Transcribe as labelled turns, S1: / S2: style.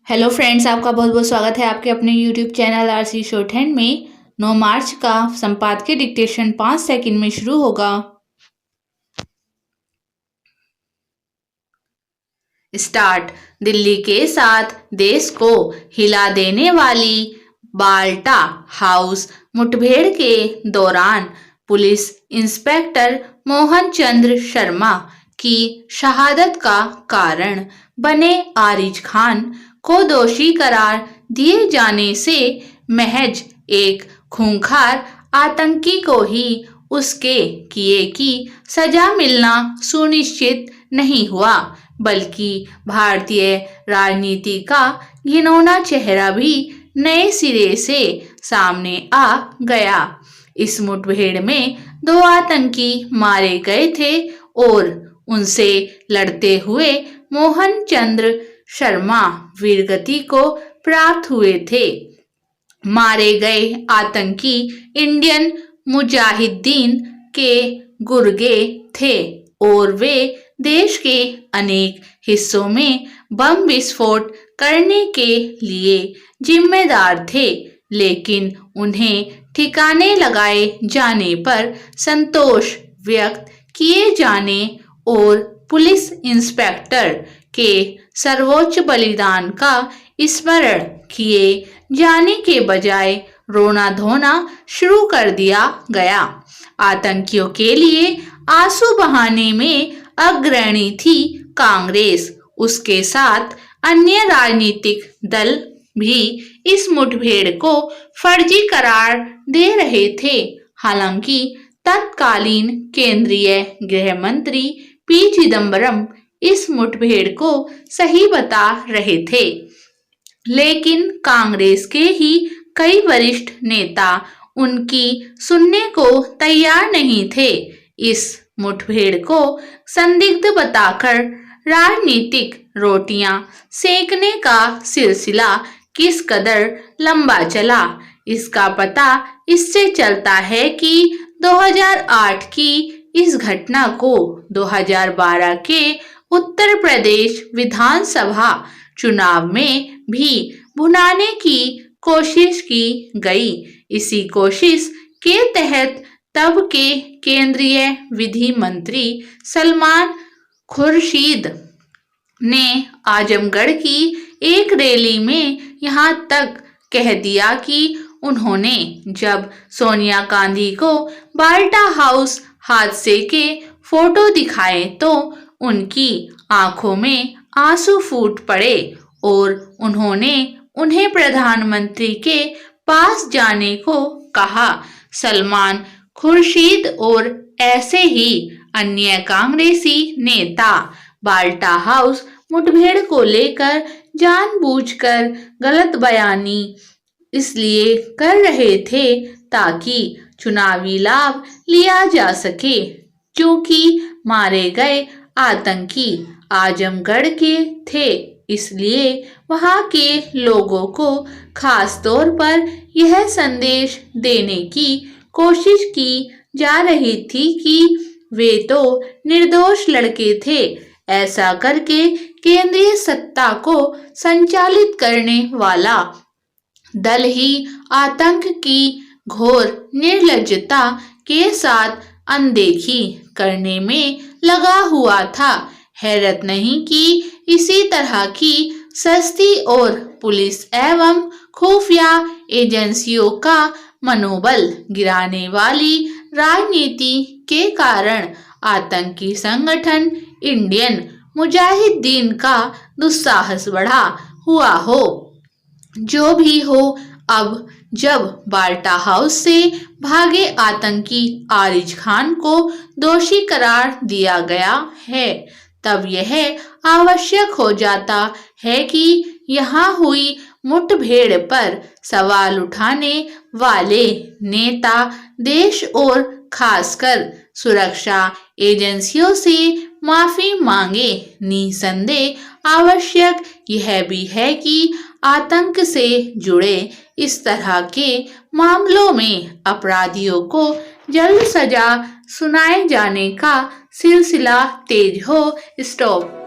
S1: Hello friends, आपका बहुत बहुत स्वागत है आपके अपने यूट्यूब चैनल आरसी शॉर्टहैंड में। 9 मार्च का संपादकीय डिक्टेशन 5 सेकंड में शुरू होगा। स्टार्ट। दिल्ली के साथ देश को हिला देने वाली बाल्टा हाउस मुठभेड़ के दौरान पुलिस इंस्पेक्टर मोहन चंद्र शर्मा की शहादत का कारण बने आरिज खान को दोषी करार दिए जाने से महज एक खूंखार आतंकी को ही उसके किए की सजा मिलना सुनिश्चित नहीं हुआ, बल्कि भारतीय राजनीति का घिनौना चेहरा भी नए सिरे से सामने आ गया। इस मुठभेड़ में 2 आतंकी मारे गए थे और उनसे लड़ते हुए मोहन चंद्र शर्मा वीरगति को प्राप्त हुए थे। मारे गए आतंकी इंडियन मुजाहिदीन के गुर्गे थे और वे देश के अनेक हिस्सों में बम विस्फोट करने के लिए जिम्मेदार थे, लेकिन उन्हें ठिकाने लगाए जाने पर संतोष व्यक्त किए जाने और पुलिस इंस्पेक्टर के सर्वोच्च बलिदान का स्मरण किए जाने के बजाय रोना धोना शुरू कर दिया गया। आतंकियों के लिए आंसू बहाने में अग्रणी थी कांग्रेस। उसके साथ अन्य राजनीतिक दल भी इस मुठभेड़ को फर्जी करार दे रहे थे। हालांकि तत्कालीन केंद्रीय गृह मंत्री पी चिदंबरम इस मुठभेड़ को सही बता रहे थे, लेकिन कांग्रेस के ही कई वरिष्ठ नेता उनकी सुनने को तैयार नहीं थे। इस मुठभेड़ को संदिग्ध बताकर राजनीतिक रोटियां सेकने का सिलसिला किस कदर लंबा चला, इसका पता इससे चलता है कि 2008 की इस घटना को 2012 के उत्तर प्रदेश विधानसभा चुनाव में भी भुनाने की कोशिश की गई। इसी कोशिश के तहत तब के केंद्रीय विधि मंत्री सलमान खुर्शीद ने आजमगढ़ की एक रैली में यहां तक कह दिया कि उन्होंने जब सोनिया गांधी को बाल्टा हाउस हादसे के फोटो दिखाए तो उनकी आंखों में आंसू फूट पड़े और उन्होंने उन्हें प्रधानमंत्री के पास जाने को कहा। सलमान खुर्शीद और ऐसे ही अन्य कांग्रेसी नेता बाल्टा हाउस मुठभेड़ को लेकर जानबूझकर गलत बयानी इसलिए कर रहे थे ताकि चुनावी लाभ लिया जा सके। क्योंकि मारे गए आतंकी आजमगढ़ के थे, इसलिए वहां के लोगों को खास तौर पर यह संदेश देने की कोशिश की जा रही थी कि वे तो निर्दोष लड़के थे। ऐसा करके केंद्रीय सत्ता को संचालित करने वाला दल ही आतंक की घोर निर्लज्जता के साथ अनदेखी करने में लगा हुआ था। हैरत नहीं कि इसी तरह की सस्ती और पुलिस एवं खुफिया एजेंसियों का मनोबल गिराने वाली राजनीति के कारण आतंकी संगठन इंडियन मुजाहिदीन का दुस्साहस बढ़ा हुआ हो। जो भी हो, अब जब बाल्टा हाउस से भागे आतंकी आरिज खान को दोषी करार दिया गया है, तब यह आवश्यक हो जाता है कि यहाँ हुई मुठभेड़ पर सवाल उठाने वाले नेता देश और खासकर सुरक्षा एजेंसियों से माफी मांगे। निसंदेह आवश्यक यह भी है कि आतंक से जुड़े इस तरह के मामलों में अपराधियों को जल्द सजा सुनाए जाने का सिलसिला तेज हो। स्टॉप।